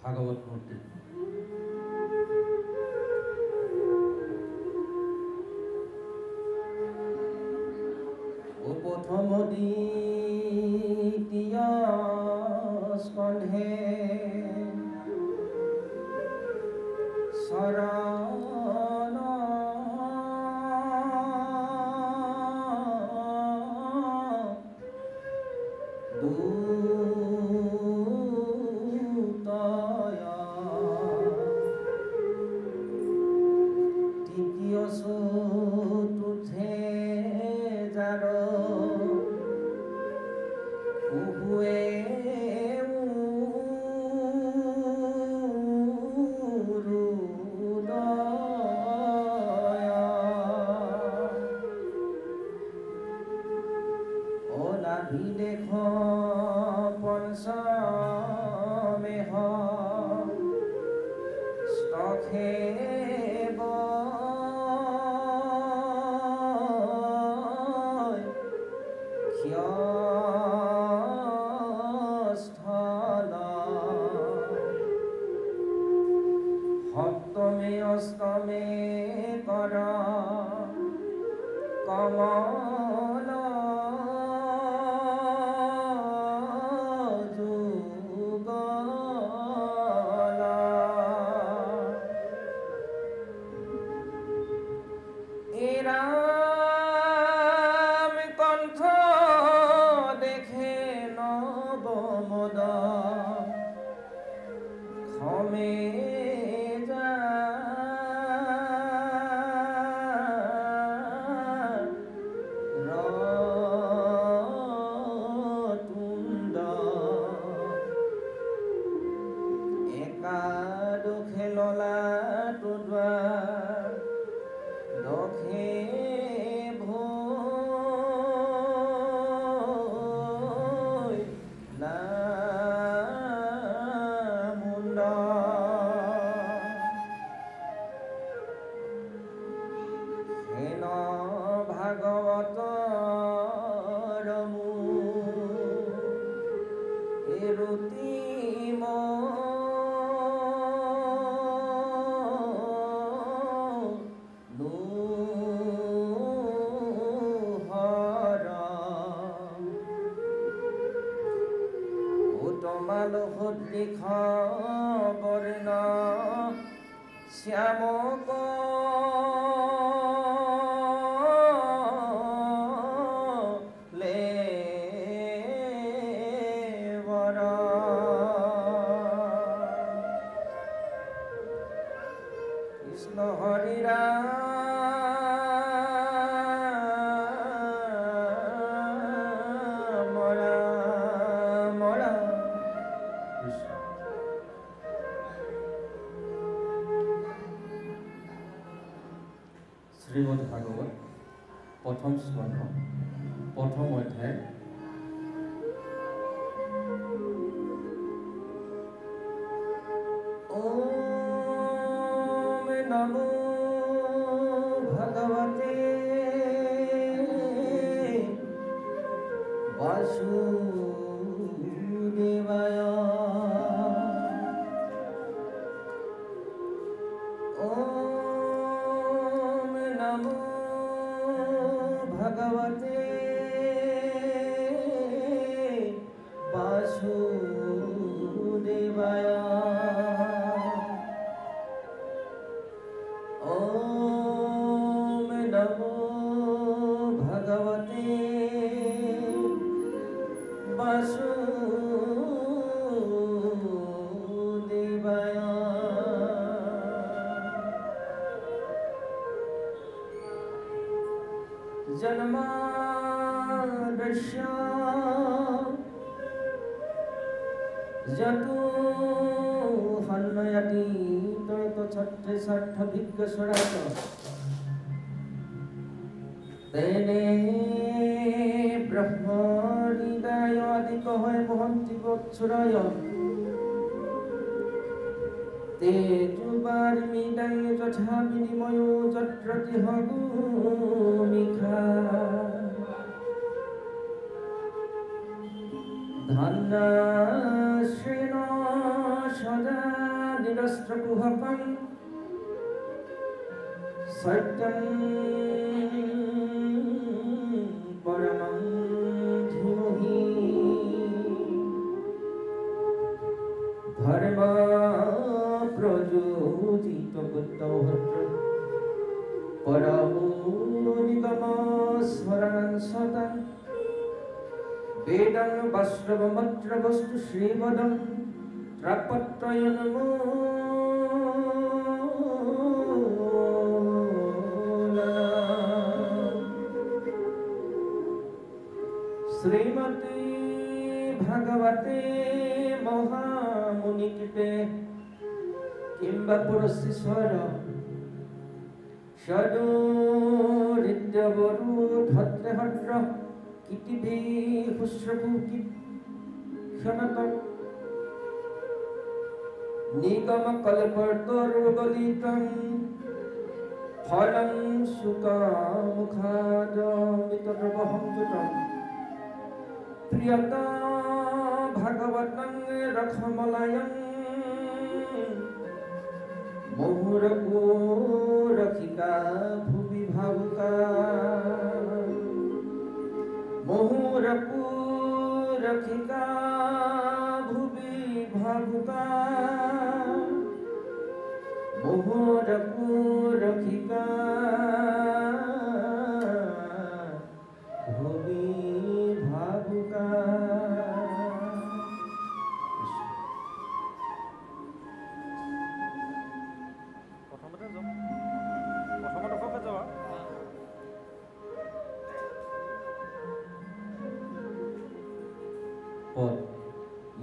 ভাগবত মূর্তি। ও প্রথম দ্বিতীয় স্কন্ধে শরণ দূতয় তৃতীয় সুতুথে যার উহুয়ে দেখ পঞ্চমেহ স্তখে ক্ষস্থল সপ্তমে অষ্টমে কর কমল রাম কণ্ঠ দেখে নবমদ ক্ষমে যা রতুণ্ড একাদশে ললাট দ্বার দখে ভৈ মুণ্ড হেন ভাগৱত ৰমু এৰুতিম তোমাল সুদৃশ বৰ্ণ শ্যামক লেৱৰ কৃষ্ণ হৰি ৰাম শ্রীমদ ভাগবত প্রথম স্কন্ধ প্রথম অধ্যায় ওম নমো ভগবতে বাসুদেবায়। ওম নমো ভগবতে বাসুদেবায়। ওম নমো ভগবতে বাসুদেবায়। জন্মাদ্যস্য যতো হন্যয়াতি তৈতছত্রে ষাঠ্যভিজ্ঞস্বরাট তেনে ব্রহ্মহৃদয় অধিক হয় মহন্তি বৎসরয় ते जुबार्मिदं यथा विनिमयो जत्रति हगुमिखा धन्नाश्रेण सदा निरस्त्रकुहकं सत्यं परमं धीमहि धर्म प्रयोजित बुद्धवक्त्र परमो निगम स्मरणं सतं वेदं वस्त्रवमत्र वस्तु श्रीवदं त्रपत्रयनमो श्रीमती भगवते महामुनिकृते किंबा पुरुषीश्वर षडोरिद्यवरु धत्रेहद्र कितिभि हुस्रभुकि क्षणत निगम कल्पतरुगलितं फलं सुखमुखादमितप्रभहं जुतं प्रियता भगवतं रखमलयं मुहुरपो रखिका भुवि भावुका मुहुरपो रखिका भुवि भावुका मुहुरपो रखिका भुवि भावुका পদ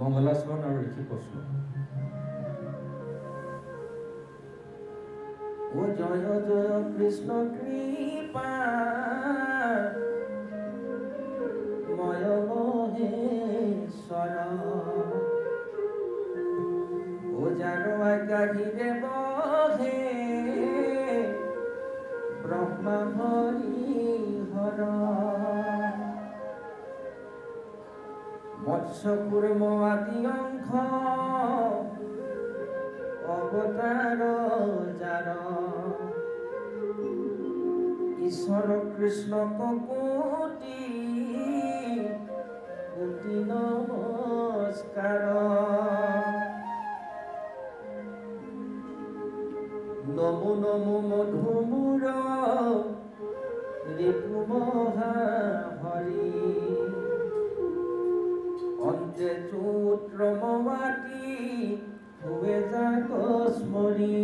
মঙ্গলাচরণ আৰু ঋষি প্ৰশ্ন ও জয় জয় কৃষ্ণ কৃপা ময় মহেশ্বর ও জানো আজ্ঞাধীরে বহে ব্রহ্মা হরি হর মৎস্যকুর্ম আদি অংশ অবতার যার ঈশ্বর কৃষ্ণ কোটি কোটি নমস্কার নমো নমো মধুমূর রিপু মহা হরি অন্তে চূত্রমবাতি হুয়ে যাক স্মরি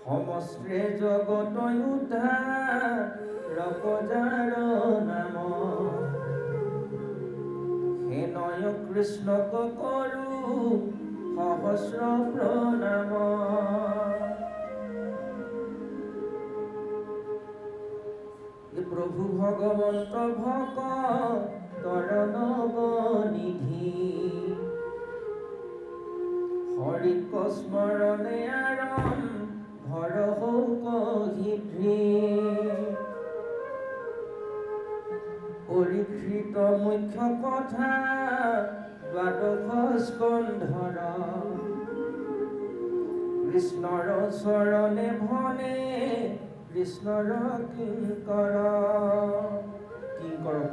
সমস্তে জগত উদ্ধার রকজার নাম হে নয় কৃষ্ণ করু সহস্র প্রণাম প্রভু ভগবন্ত ভক্তর নবনিধি হরিক স্মরণে আরম ভর হৌক হিধি পরীক্ষিত মুখ্য কথা দ্বাদশ স্কন্ধৰ কৃষ্ণৰ চৰণে ভনে কৃষ্ণৰ কিংকৰ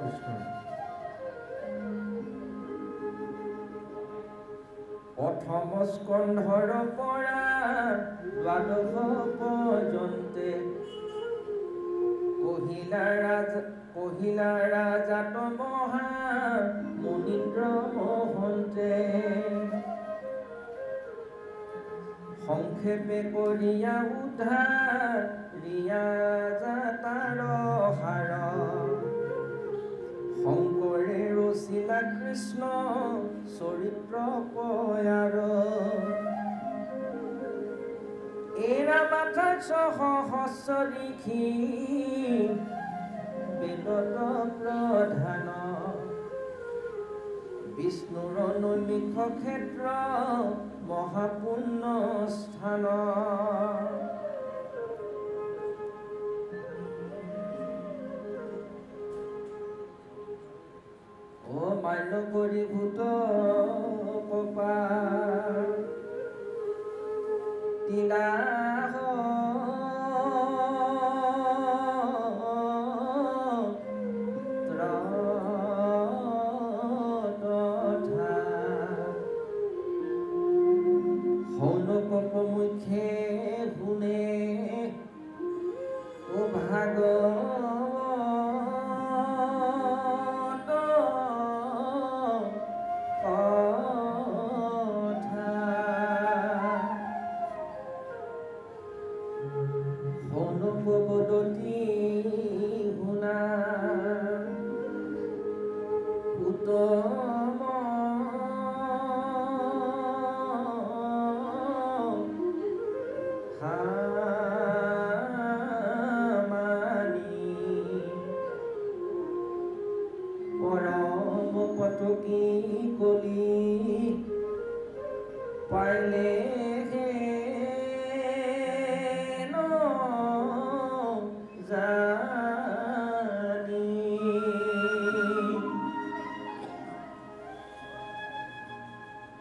কৃষ্ণ প্ৰথম স্কন্ধৰ পৰা দ্বাদশ পৰ্যন্তে কহিলা ৰাজাত মহা মুনীন্দ্ৰ মহন্তে সংক্ষেপে কৰিয়া উদ্ধাৰ ৰিয়া যাতাৰহাৰ শংকৰে ৰচিলা কৃষ্ণ চৰিত্ৰ পয়াৰ এৰা মাথা সহস্ৰ ঋষি বেদত প্ৰধান বিষ্ণুৰ নৈমিষ ক্ষেত্ৰ মহাপুণ্য স্থান ও মান্য কৰি ভূত কপা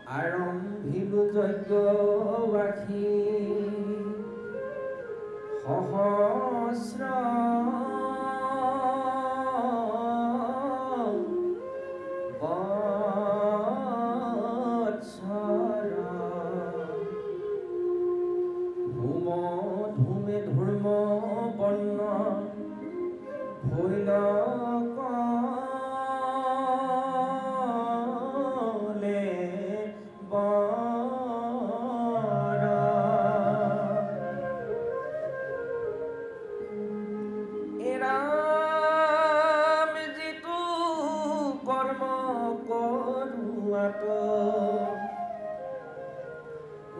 আৰম্ভিলো যজ্ঞবাসী সহস্ৰ বৎসৰ ধূম ধূমে ধূৰ্ম বৰ্ণ ভৈল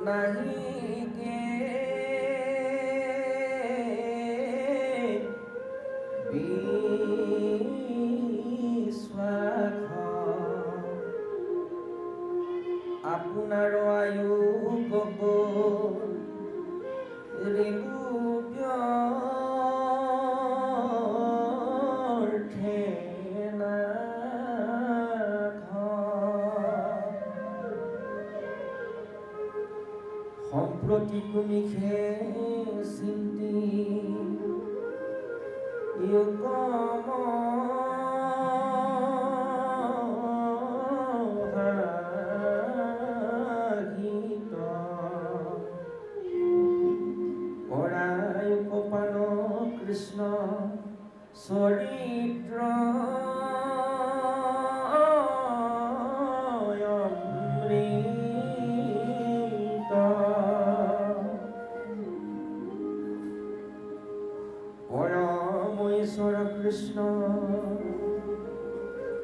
নাহিকে বিশ্বাস আপোনাৰ আয়ু গগন ৰেণু ব্যৰ্থে সম্প্ৰতি তুমি খে চিন্তি ইয়কম গীত পৰায় কপাল কৃষ্ণ চৰিত্ৰ পৰমেশ্বৰ কৃষ্ণ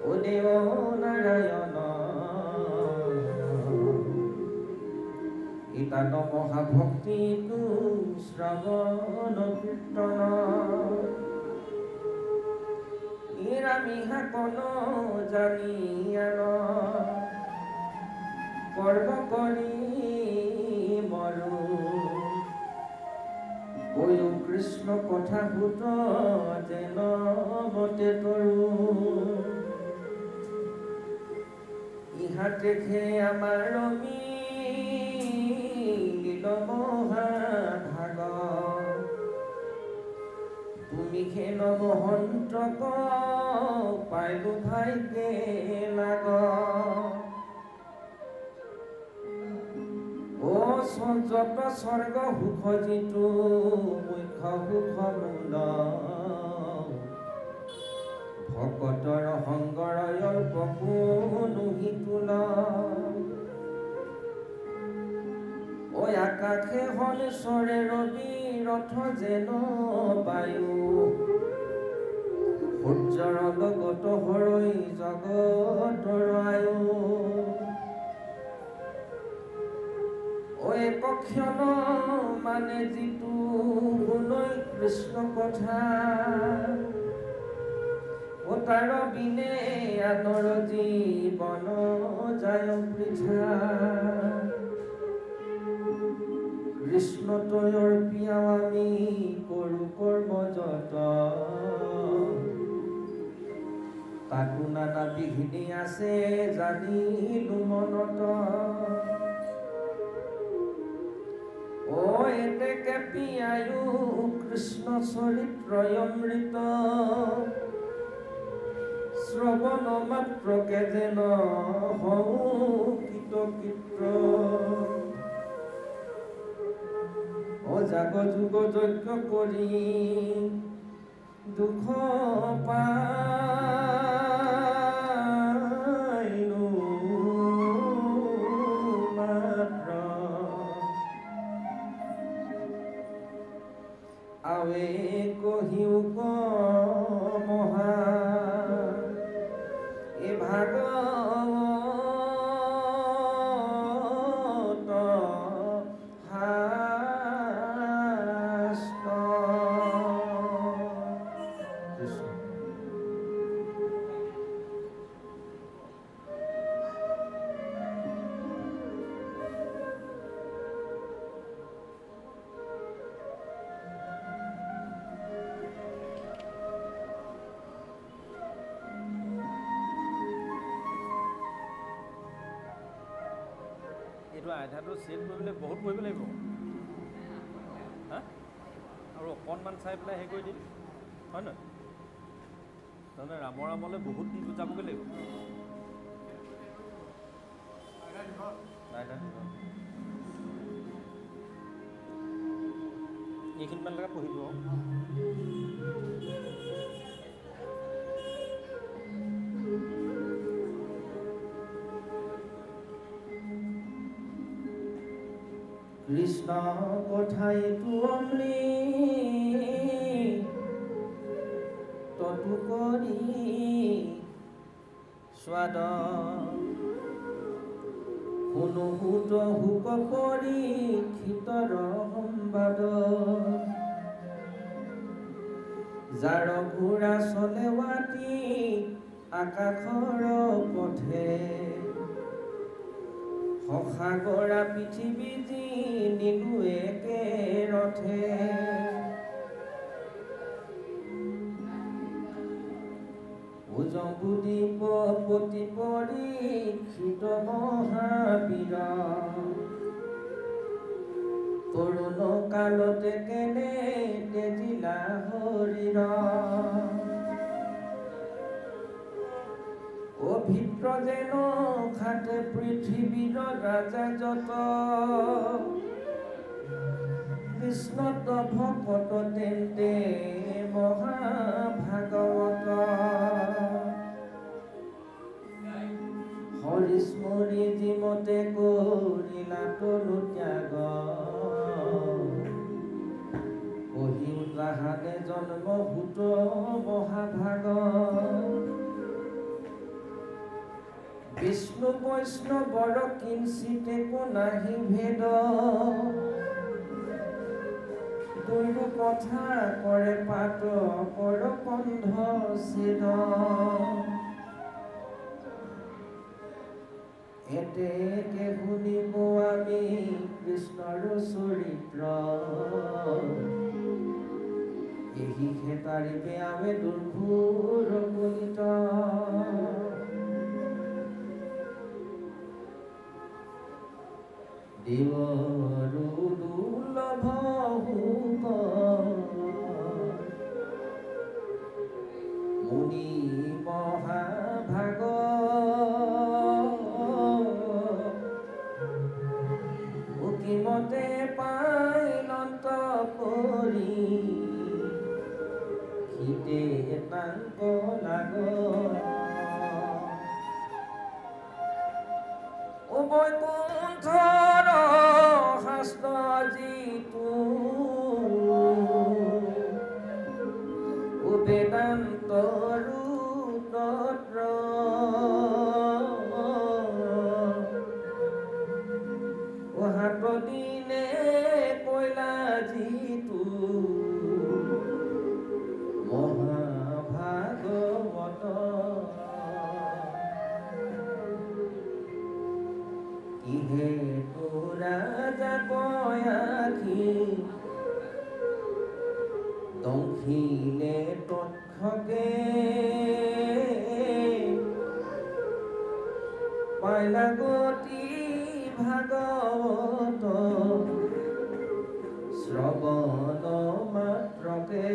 ও দেৱ নাৰায়ণ ইতান মহাভক্তিটো শ্ৰৱণ কীৰ্তন ইৰামিহা কন জানিয়ান কৰ্ম কৰি মৰো ওয়ো কৃষ্ণ কথা ভূত যেন মতে তৰু ইহাতে খে আমাৰ মিলিল মহাভাগ তুমি খে নমহন্তক পাইলো ভাইকে লাগ যত স্বৰ্গ সুখ যিটো মুখ্য সুখ মূল ভকতৰ সংগৰ অল্পকো নুহি তোল ঐ আকাশে হলেশ্বৰে ৰবি ৰথ যেন বায়ু সূৰ্যৰ লগত হৰৈ জগতৰ আয়ু ক্ষণ মানে যিটো শুনৈ কৃষ্ণ কথা ও তাৰ বিনে আনৰ জীৱন যায় বৃথা কৃষ্ণ তয়ৰ প্ৰিয় আমি কৰো কৰ্ম যত তাকো নানা বিঘিনি আছে জানিলো মনত ও এতেকে পিয়ায়ু কৃষ্ণ চৰিত্ৰ অমৃত শ্ৰৱণ মাত্ৰকে যেন হওঁ কৃতকৃত্ৰ ও জাগ যুগ যজ্ঞ কৰি দুখ পাইলো মাত্ৰ আৱে কহিও ক মহা এ ভাগৱত শাস্ত্ৰ এইটো আইঠাটো চেট কৰিবলৈ বহুত কৰিব লাগিব হা আৰু অকণমান চাই পেলাই হেৰি কৰি দিম হয় নহয় তাৰমানে ৰামৰ ৰামলৈ বহুত দি যাবগৈ লাগিব আইঠা দিব এইখিনিমানলৈকে পঢ়িব কৃষ্ণ কথাইটো অমৃত ততু কৰি স্বাদ শুনো হুত হুক কৰি ক্ষিতৰ সম্বাদ যাৰ ঘোঁৰা চলে ৱাতি আকাশৰ পথে সসাগৰা পৃথিৱী যি নিলো একে ৰথে উজবুদ্বীপ পতি পৰীক্ষিত মহাবীৰ তৰুণ কালতে কেনে তেজিলা শৰীৰ অভিপ্ৰ যেন খাটে পৃথিৱীৰ ৰাজা যত কৃষ্ণত ভকত তেন্তে মহাভাগৱত হৰিস্মৰি যিমতে কৰিলা তনু ত্যাগ কহিও তাহানে জন্ম ভূত মহাভাগ বিষ্ণু বৈষ্ণৱৰ কিঞ্চিতে নাহি ভেদ দুয়ো কথা কৰে পাত কৰ কন্ধ ছেদ এতেকে শুনিব আমি কৃষ্ণৰ চৰিত্ৰ এহি খেতাৰিবে আমি দুৰ্ভুৰ পুনিত দেৱৰু দুৰ্লভ হুক মুনি মহাভাগ উকিমতে পাইলন্ত কৰি হিতে তাংক লাগ বৈকুণ্ঠৰ শাস্ত্ৰ যিটো বেদান্তৰো তত্ৰ হাত দিনে কইলা যিটো মহাভাগৱত ইহে তোৰা যাবয়াখি দংখিলে তক্ষকে পাইলা গতি ভাগৱত শ্ৰৱণ মাত্ৰকে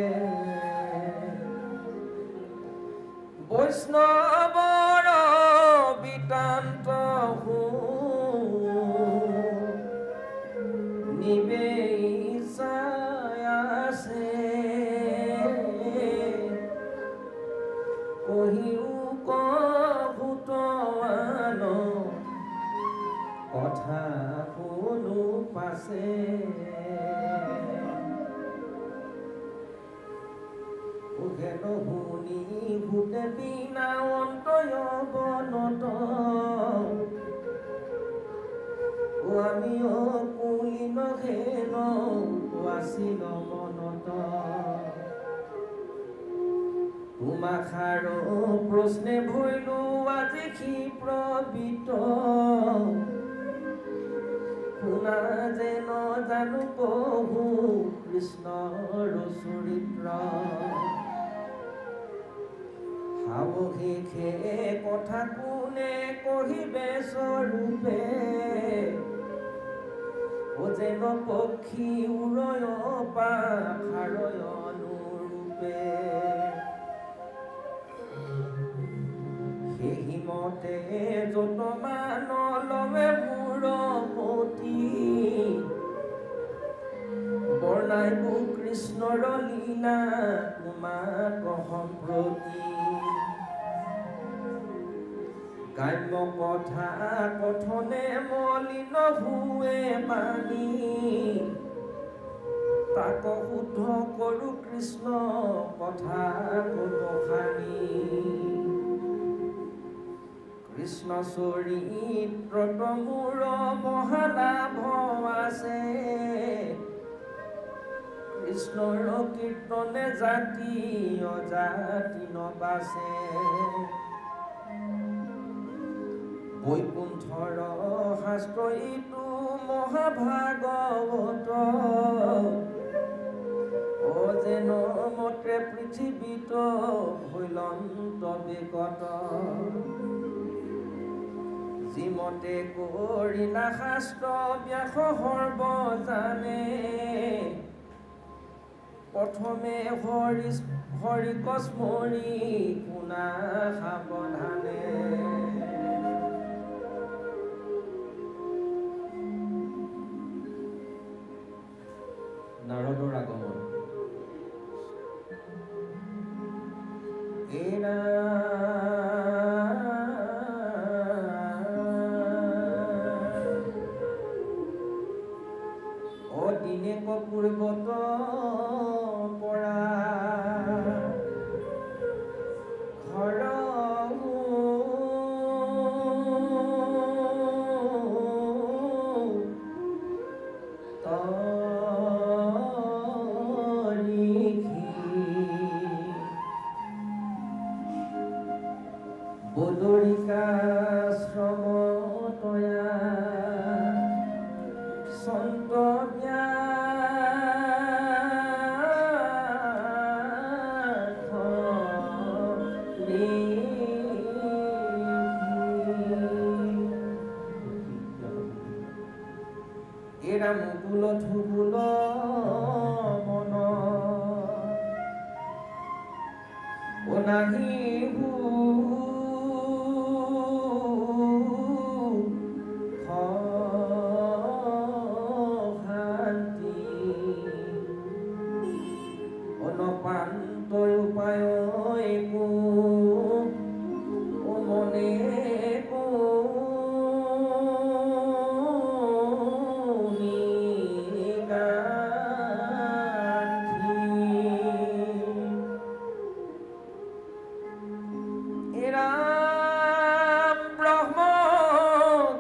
বৈষ্ণৱৰ বিতান্ত নিবেশায়াছে কহিও ভূতৱান কথা শুনো পাছে হেন শুনি ভূতে বিনা অন্তয় বনত আমি কুলিন হেন আছিল মনত তোমাখাৰ প্ৰশ্নে ভৈলো আজি ক্ষিপ্ৰবিত শুনা যেন জানো প্ৰভু কৃষ্ণৰ চৰিত্ৰ সাৱশেষে কথা কোনে কহিবে স্বৰূপে ও যেন পক্ষী উড়য় পাখাৰয় অনুৰূপে সেইমতে যত মান লৱে মোৰ মতি বৰ্ণাইব কৃষ্ণৰ লীলা তোমাক সম্প্ৰতি কাম্য কথা কথনে মলিন হুৱে বাণী তাক শুদ্ধ কৰো কৃষ্ণ কথা কবখানি কৃষ্ণ চৰিত্ৰত মোৰ মহালাভ আছে কৃষ্ণৰ কীৰ্তনে জাতি অজাতি নবাছে বৈকুণ্ঠৰ শাস্ত্ৰ ইটো মহাভাগৱত যেন মতে পৃথিৱীত হৈলন্ত বিকট যিমতে কৰিলা শাস্ত্ৰ ব্যাস সৰ্ব জানে প্ৰথমে হৰিক স্মৰি শুনা সাৱধানে নাৰদৰ আগমন এৰা অদিনে পূৰ্বত পৰা ঘৰ বদৰিকাশ্ৰম তয়া সন্ত এৰা মুকুল ধুবুল মন অনাহি অনপান্তই উপায় একো মনে এরাম ব্রহ্ম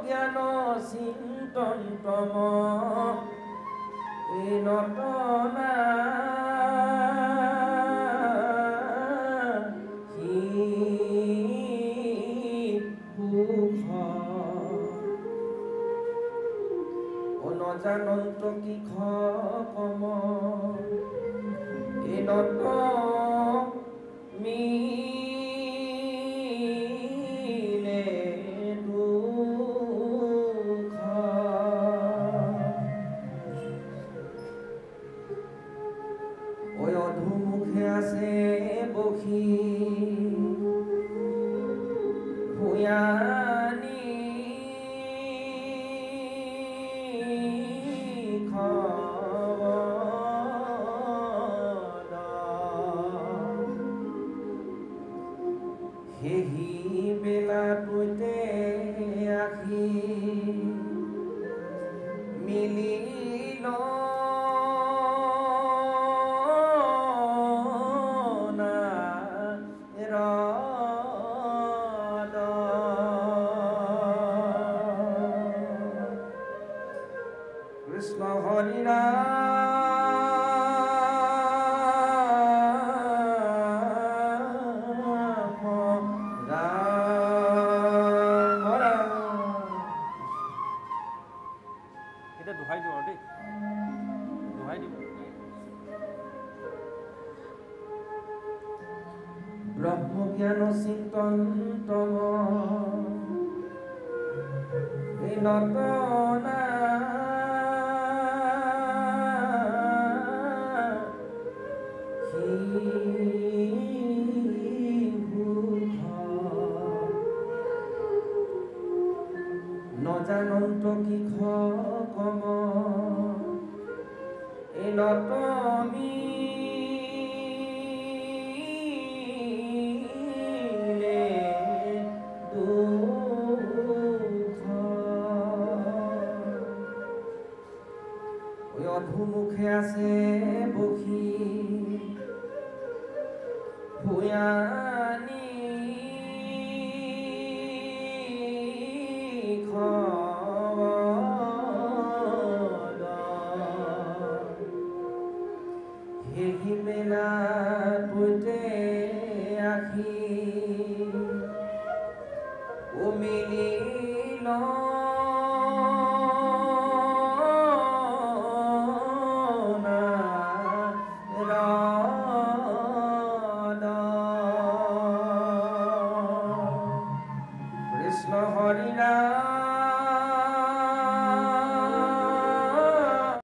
জ্ঞান চিন্তন তম নটনা অনজানন্ত কি কম এ নত মিলে দুখ ওই অধুমুখে আছে বখি হুয়ানি সেহি বেলাটোতে আহি মিলিল না ৰদ কৃষ্ণ হৰি এতিয়া দোহাই দিওঁ আৰু দেই দোহাই দিব ব্ৰহ্মজ্ঞান চিন্তন তম নটনা নজানন্ত কি কম এই নতমি অধুমুখে আছে বখি ভূয়ানি হেহি মেলা তুইতে